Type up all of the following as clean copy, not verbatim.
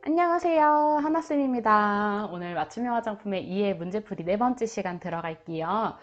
안녕하세요. 하나쌤입니다. 오늘 맞춤형 화장품의 이해 문제풀이 네 번째 시간 들어갈게요.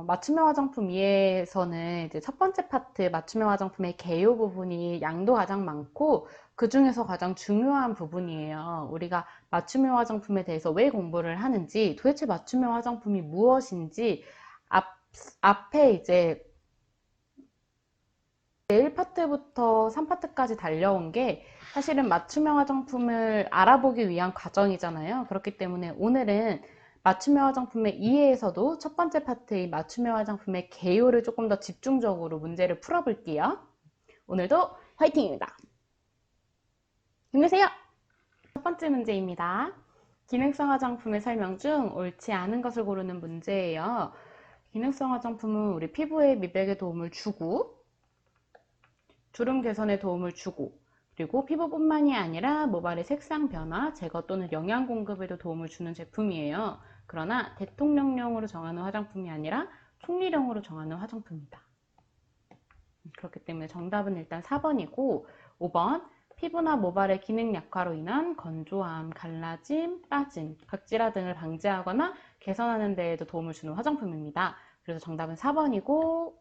맞춤형 화장품 이해에서는 이제 첫 번째 파트 맞춤형 화장품의 개요 부분이 양도 가장 많고 그 중에서 가장 중요한 부분이에요. 우리가 맞춤형 화장품에 대해서 왜 공부를 하는지, 도대체 맞춤형 화장품이 무엇인지 앞에 이제 1파트부터 3파트까지 달려온 게 사실은 맞춤형 화장품을 알아보기 위한 과정이잖아요. 그렇기 때문에 오늘은 맞춤형 화장품의 이해에서도 첫 번째 파트의 맞춤형 화장품의 개요를 조금 더 집중적으로 문제를 풀어볼게요. 오늘도 화이팅입니다. 힘내세요! 첫 번째 문제입니다. 기능성 화장품의 설명 중 옳지 않은 것을 고르는 문제예요. 기능성 화장품은 우리 피부에 미백에 도움을 주고 주름 개선에 도움을 주고 그리고 피부뿐만이 아니라 모발의 색상 변화, 제거 또는 영양 공급에도 도움을 주는 제품이에요. 그러나 대통령령으로 정하는 화장품이 아니라 총리령으로 정하는 화장품이다. 그렇기 때문에 정답은 일단 4번이고 5번 피부나 모발의 기능 약화로 인한 건조함, 갈라짐, 빠짐, 각질화 등을 방지하거나 개선하는 데에도 도움을 주는 화장품입니다. 그래서 정답은 4번이고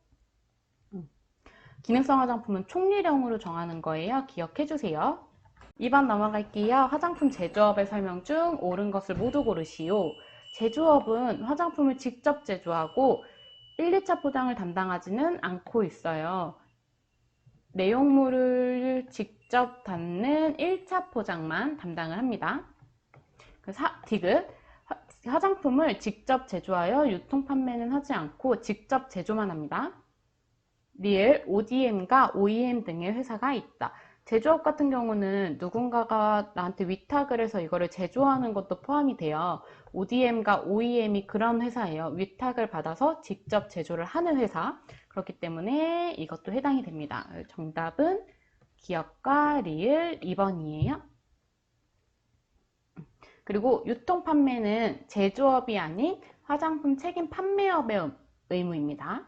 기능성 화장품은 총리령으로 정하는 거예요. 기억해 주세요. 2번 넘어갈게요. 화장품 제조업의 설명 중 옳은 것을 모두 고르시오. 제조업은 화장품을 직접 제조하고 1, 2차 포장을 담당하지는 않고 있어요. 내용물을 직접 담는 1차 포장만 담당을 합니다. 디귿 화장품을 직접 제조하여 유통 판매는 하지 않고 직접 제조만 합니다. 리을, ODM과 OEM 등의 회사가 있다. 제조업 같은 경우는 누군가가 나한테 위탁을 해서 이거를 제조하는 것도 포함이 돼요. ODM과 OEM이 그런 회사예요. 위탁을 받아서 직접 제조를 하는 회사. 그렇기 때문에 이것도 해당이 됩니다. 정답은 기업과 리을 2번이에요. 그리고 유통 판매는 제조업이 아닌 화장품 책임 판매업의 의무입니다.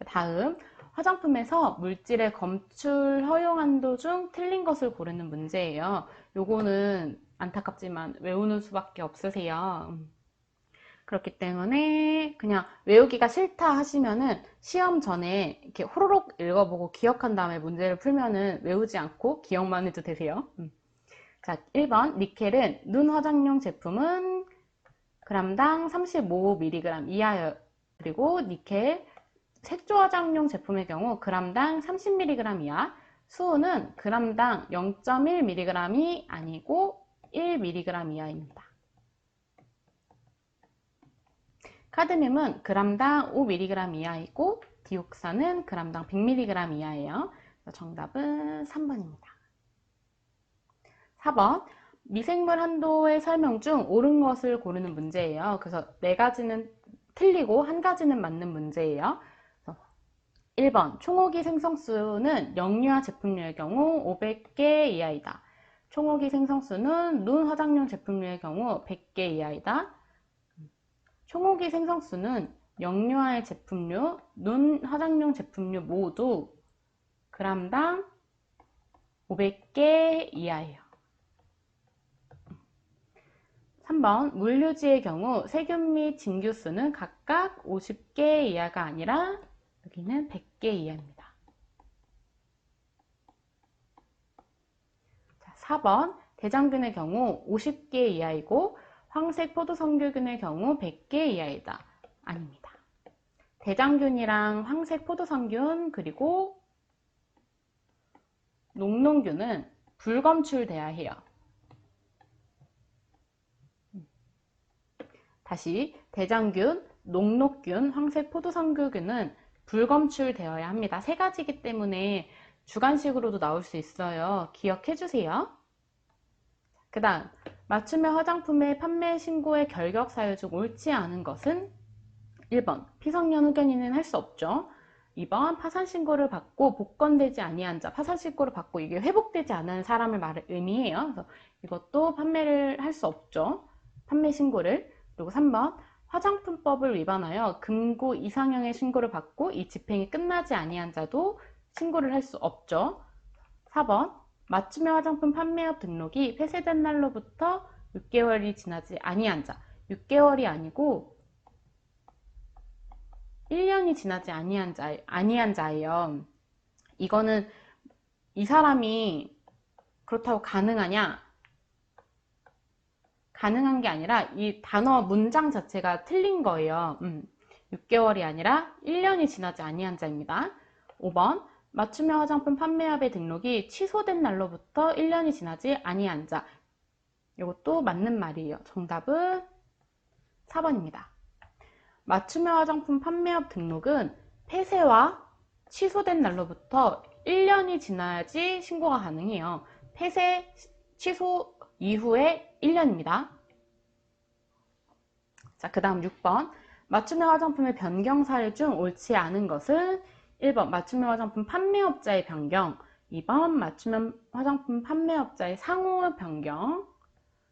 다음 화장품에서 물질의 검출 허용 한도 중 틀린 것을 고르는 문제예요. 요거는 안타깝지만 외우는 수밖에 없으세요. 그렇기 때문에 그냥 외우기가 싫다 하시면은 시험 전에 이렇게 호로록 읽어보고 기억한 다음에 문제를 풀면은 외우지 않고 기억만 해도 되세요. 자, 1번 니켈은 눈 화장용 제품은 g당 35mg 이하여 그리고 니켈 색조 화장용 제품의 경우 g당 30mg 이하, 수은은 g당 0.1mg이 아니고 1mg 이하입니다. 카드뮴은 g당 5mg 이하이고 디옥산은 g당 100mg 이하예요. 정답은 3번입니다. 4번 미생물 한도의 설명 중 옳은 것을 고르는 문제예요. 그래서 4가지는 틀리고 1가지는 맞는 문제예요. 1번 총호기 생성수는 영유아 제품류의 경우 500개 이하이다. 총호기 생성수는 눈 화장용 제품류의 경우 100개 이하이다. 총호기 생성수는 영유아의 제품류, 눈 화장용 제품류 모두 g당 500개 이하예요. 3번 물류지의 경우 세균 및 진규수는 각각 50개 이하가 아니라 여기는 100개 이하입니다. 4번 대장균의 경우 50개 이하이고 황색 포도성균의 경우 100개 이하이다. 아닙니다. 대장균이랑 황색 포도성균 그리고 녹농균은 불검출돼야 해요. 다시 대장균, 녹록균, 황색 포도성균은 불검출되어야 합니다. 3가지이기 때문에 주관식으로도 나올 수 있어요. 기억해 주세요. 그 다음 맞춤형 화장품의 판매 신고의 결격 사유 중 옳지 않은 것은 1번 피성년 후견인은 할 수 없죠. 2번 파산 신고를 받고 복권되지 아니한 자, 파산 신고를 받고 이게 회복되지 않은 사람을 의미해요. 그래서 이것도 판매를 할 수 없죠. 판매 신고를. 그리고 3번 화장품법을 위반하여 금고 이상형의 신고를 받고 이 집행이 끝나지 아니한 자도 신고를 할 수 없죠. 4번 맞춤형 화장품 판매업 등록이 폐쇄된 날로부터 6개월이 지나지 아니한 자. 6개월이 아니고 1년이 지나지 아니한 자예요. 이거는 이 사람이 그렇다고 가능하냐? 가능한 게 아니라 이 단어 문장 자체가 틀린 거예요. 6개월이 아니라 1년이 지나지 아니한 자입니다. 5번 맞춤형 화장품 판매업의 등록이 취소된 날로부터 1년이 지나지 아니한 자. 이것도 맞는 말이에요. 정답은 4번입니다. 맞춤형 화장품 판매업 등록은 폐쇄와 취소된 날로부터 1년이 지나야지 신고가 가능해요. 폐쇄, 취소 이후에 1년입니다. 자, 그 다음 6번. 맞춤형 화장품의 변경 사례 중 옳지 않은 것은 1번 맞춤형 화장품 판매업자의 변경, 2번 맞춤형 화장품 판매업자의 상호 변경,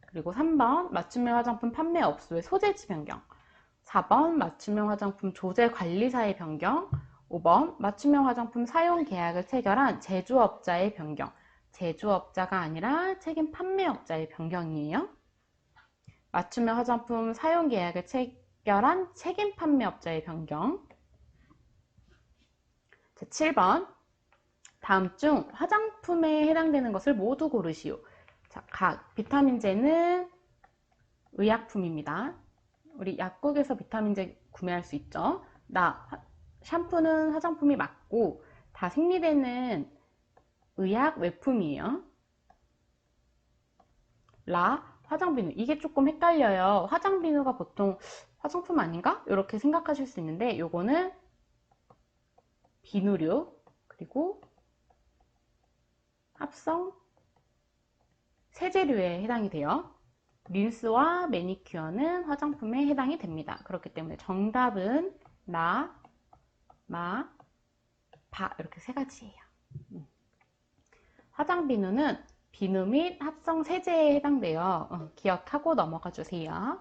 그리고 3번 맞춤형 화장품 판매업소의 소재지 변경, 4번 맞춤형 화장품 조제 관리사의 변경, 5번 맞춤형 화장품 사용 계약을 체결한 제조업자의 변경. 제조업자가 아니라 책임 판매업자의 변경이에요. 맞춤형 화장품 사용 계약을 체결한 책임 판매업자의 변경. 자, 7번. 다음 중 화장품에 해당되는 것을 모두 고르시오. 자, 각 비타민제는 의약품입니다. 우리 약국에서 비타민제 구매할 수 있죠. 샴푸는 화장품이 맞고 다 생리대는 의약 외품이에요. 화장비누. 이게 조금 헷갈려요. 화장비누가 보통 화장품 아닌가? 이렇게 생각하실 수 있는데 요거는 비누류 그리고 합성 세제류에 해당이 돼요. 린스와 매니큐어는 화장품에 해당이 됩니다. 그렇기 때문에 정답은 바 이렇게 세 가지예요. 화장비누는 비누 및 합성 세제에 해당돼요. 기억하고 넘어가 주세요.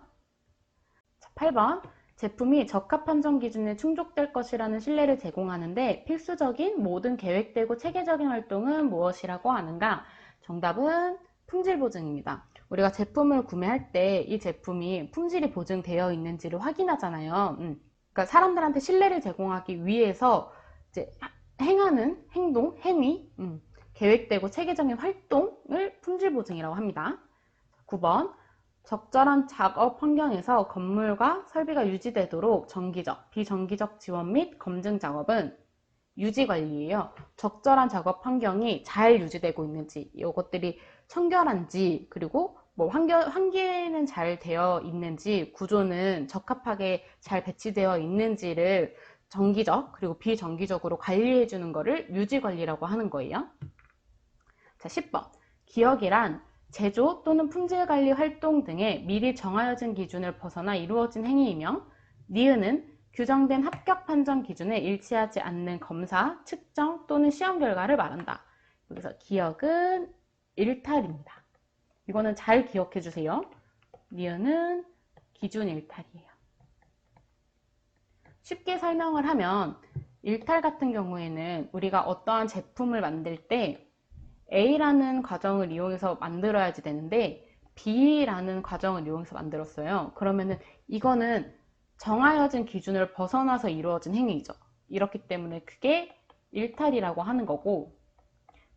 8번. 제품이 적합 판정 기준에 충족될 것이라는 신뢰를 제공하는데 필수적인 모든 계획되고 체계적인 활동은 무엇이라고 하는가? 정답은 품질 보증입니다. 우리가 제품을 구매할 때 이 제품이 품질이 보증되어 있는지를 확인하잖아요. 그러니까 사람들한테 신뢰를 제공하기 위해서 이제 행하는 행동, 행위, 계획되고 체계적인 활동을 품질 보증이라고 합니다. 9번. 적절한 작업 환경에서 건물과 설비가 유지되도록 정기적, 비정기적 지원 및 검증 작업은 유지관리예요. 적절한 작업 환경이 잘 유지되고 있는지, 이것들이 청결한지, 그리고 뭐 환기는 잘 되어 있는지, 구조는 적합하게 잘 배치되어 있는지를 정기적 그리고 비정기적으로 관리해 주는 거를 유지관리라고 하는 거예요. 자, 10번. 기억이란 제조 또는 품질관리 활동 등의 미리 정하여진 기준을 벗어나 이루어진 행위이며 니은은 규정된 합격 판정 기준에 일치하지 않는 검사, 측정 또는 시험 결과를 말한다. 여기서 기억은 일탈입니다. 이거는 잘 기억해 주세요. 니은은 기준 일탈이에요. 쉽게 설명을 하면 일탈 같은 경우에는 우리가 어떠한 제품을 만들 때 A라는 과정을 이용해서 만들어야지 되는데 B라는 과정을 이용해서 만들었어요. 그러면은 이거는 정하여진 기준을 벗어나서 이루어진 행위이죠. 이렇기 때문에 그게 일탈이라고 하는 거고,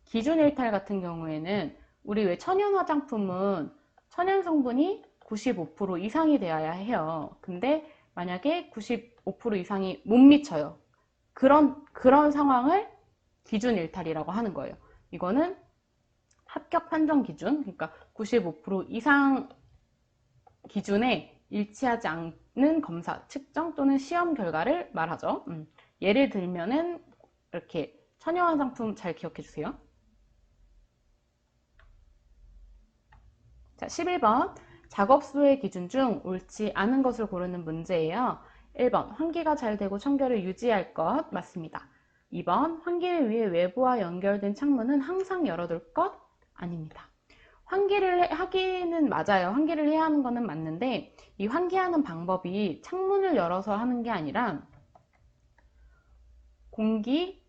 기준 일탈 같은 경우에는 우리 왜 천연 화장품은 천연 성분이 95% 이상이 되어야 해요. 근데 만약에 95% 이상이 못 미쳐요. 그런 상황을 기준 일탈이라고 하는 거예요. 이거는 합격 판정 기준, 그러니까 95% 이상 기준에 일치하지 않는 검사, 측정 또는 시험 결과를 말하죠. 예를 들면은 이렇게 천연 화장품 잘 기억해 주세요. 자, 11번. 작업소의 기준 중 옳지 않은 것을 고르는 문제예요. 1번. 환기가 잘 되고 청결을 유지할 것. 맞습니다. 2번. 환기를 위해 외부와 연결된 창문은 항상 열어둘 것. 아닙니다. 환기를 하기는 맞아요. 환기를 해야 하는 거는 맞는데 이 환기하는 방법이 창문을 열어서 하는 게 아니라 공기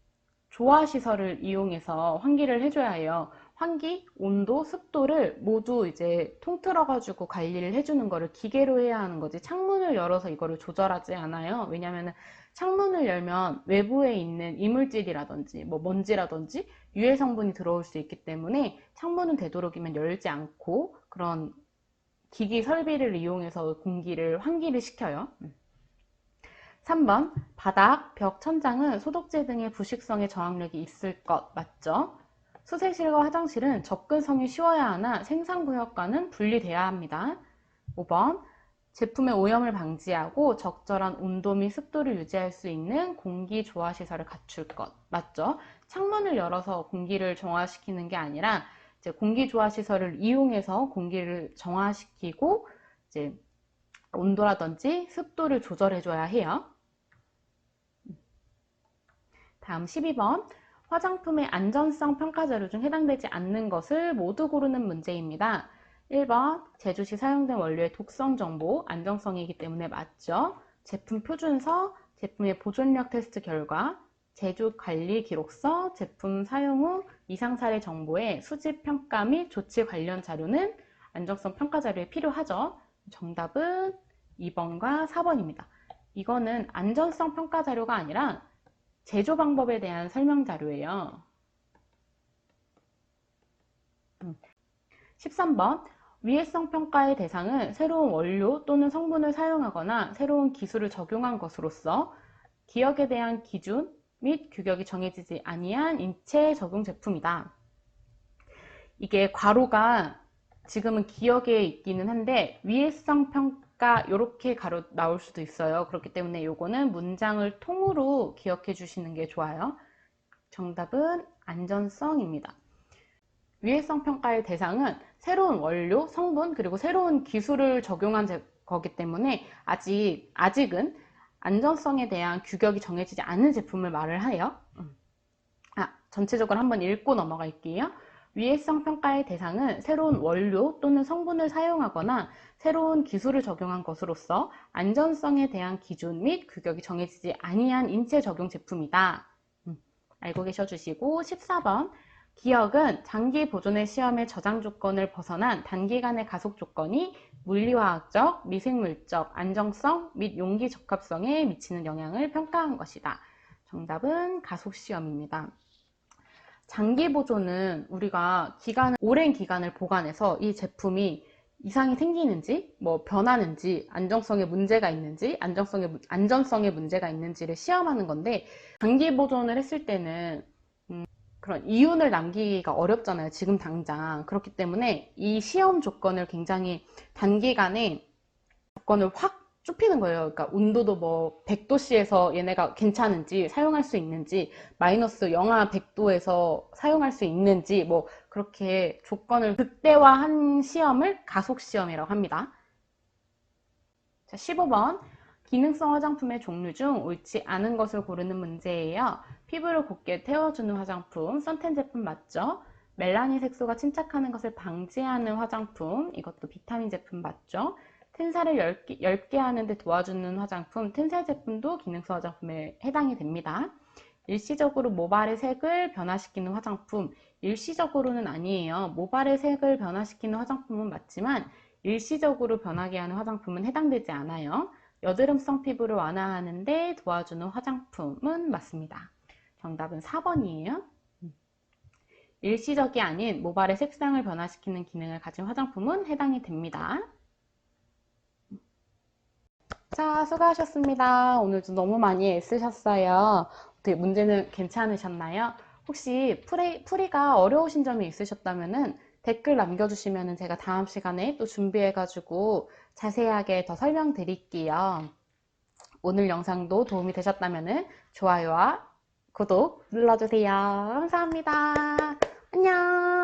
조화 시설을 이용해서 환기를 해줘야 해요. 환기, 온도, 습도를 모두 이제 통틀어가지고 관리를 해주는 거를 기계로 해야 하는 거지 창문을 열어서 이거를 조절하지 않아요. 왜냐면은 창문을 열면 외부에 있는 이물질이라든지 뭐 먼지라든지 유해 성분이 들어올 수 있기 때문에 창문은 되도록이면 열지 않고 그런 기기 설비를 이용해서 공기를 환기를 시켜요. 3번 바닥, 벽, 천장은 소독제 등의 부식성에 저항력이 있을 것 맞죠? 수세실과 화장실은 접근성이 쉬워야 하나 생산구역과는 분리돼야 합니다. 5번 제품의 오염을 방지하고 적절한 온도 및 습도를 유지할 수 있는 공기 조화 시설을 갖출 것 맞죠? 창문을 열어서 공기를 정화시키는 게 아니라 이제 공기 조화 시설을 이용해서 공기를 정화시키고 이제 온도라든지 습도를 조절해 줘야 해요. 다음 12번 화장품의 안전성 평가 자료 중 해당되지 않는 것을 모두 고르는 문제입니다. 1번 제조 시 사용된 원료의 독성 정보, 안정성이기 때문에 맞죠? 제품 표준서, 제품의 보존력 테스트 결과, 제조 관리 기록서, 제품 사용 후 이상 사례 정보의 수집 평가 및 조치 관련 자료는 안정성 평가 자료에 필요하죠. 정답은 2번과 4번입니다. 이거는 안전성 평가 자료가 아니라 제조 방법에 대한 설명 자료예요. 13번 위해성 평가의 대상은 새로운 원료 또는 성분을 사용하거나 새로운 기술을 적용한 것으로서 기억에 대한 기준 및 규격이 정해지지 아니한 인체 적용 제품이다. 이게 괄호가 지금은 기억에 있기는 한데 위해성 평가 이렇게 가로 나올 수도 있어요. 그렇기 때문에 요거는 문장을 통으로 기억해 주시는 게 좋아요. 정답은 안전성입니다. 위해성 평가의 대상은 새로운 원료, 성분, 그리고 새로운 기술을 적용한 거기 때문에 아직은 안전성에 대한 규격이 정해지지 않은 제품을 말을 해요. 전체적으로 한번 읽고 넘어갈게요. 위해성 평가의 대상은 새로운 원료 또는 성분을 사용하거나 새로운 기술을 적용한 것으로서 안전성에 대한 기준 및 규격이 정해지지 아니한 인체 적용 제품이다. 알고 계셔 주시고 14번 기억은 장기 보존의 시험의 저장 조건을 벗어난 단기간의 가속 조건이 물리화학적, 미생물적, 안정성 및 용기 적합성에 미치는 영향을 평가한 것이다. 정답은 가속 시험입니다. 장기 보존은 우리가 오랜 기간을 보관해서 이 제품이 이상이 생기는지, 뭐 변하는지, 안정성에 문제가 있는지, 안전성에 문제가 있는지를 시험하는 건데, 장기 보존을 했을 때는 그런 이윤을 남기기가 어렵잖아요. 지금 당장. 그렇기 때문에 이 시험 조건을 굉장히 단기간에 조건을 확 좁히는 거예요. 그러니까 온도도 뭐 100도씨에서 얘네가 괜찮은지 사용할 수 있는지 마이너스 영하 100도에서 사용할 수 있는지 뭐 그렇게 조건을 극대화한 시험을 가속 시험이라고 합니다. 자, 15번 기능성 화장품의 종류 중 옳지 않은 것을 고르는 문제예요. 피부를 곱게 태워주는 화장품, 선텐 제품 맞죠? 멜라닌 색소가 침착하는 것을 방지하는 화장품, 이것도 비타민 제품 맞죠? 텐사를 엷게 하는 데 도와주는 화장품, 텐사 제품도 기능성 화장품에 해당이 됩니다. 일시적으로 모발의 색을 변화시키는 화장품, 일시적으로는 아니에요. 모발의 색을 변화시키는 화장품은 맞지만 일시적으로 변하게 하는 화장품은 해당되지 않아요. 여드름성 피부를 완화하는 데 도와주는 화장품은 맞습니다. 정답은 4번이에요. 일시적이 아닌 모발의 색상을 변화시키는 기능을 가진 화장품은 해당이 됩니다. 자, 수고하셨습니다. 오늘도 너무 많이 애쓰셨어요. 어떻게 문제는 괜찮으셨나요? 혹시 풀이가 어려우신 점이 있으셨다면 댓글 남겨주시면 제가 다음 시간에 또 준비해가지고 자세하게 더 설명드릴게요. 오늘 영상도 도움이 되셨다면 좋아요와 구독 눌러주세요. 감사합니다. 안녕.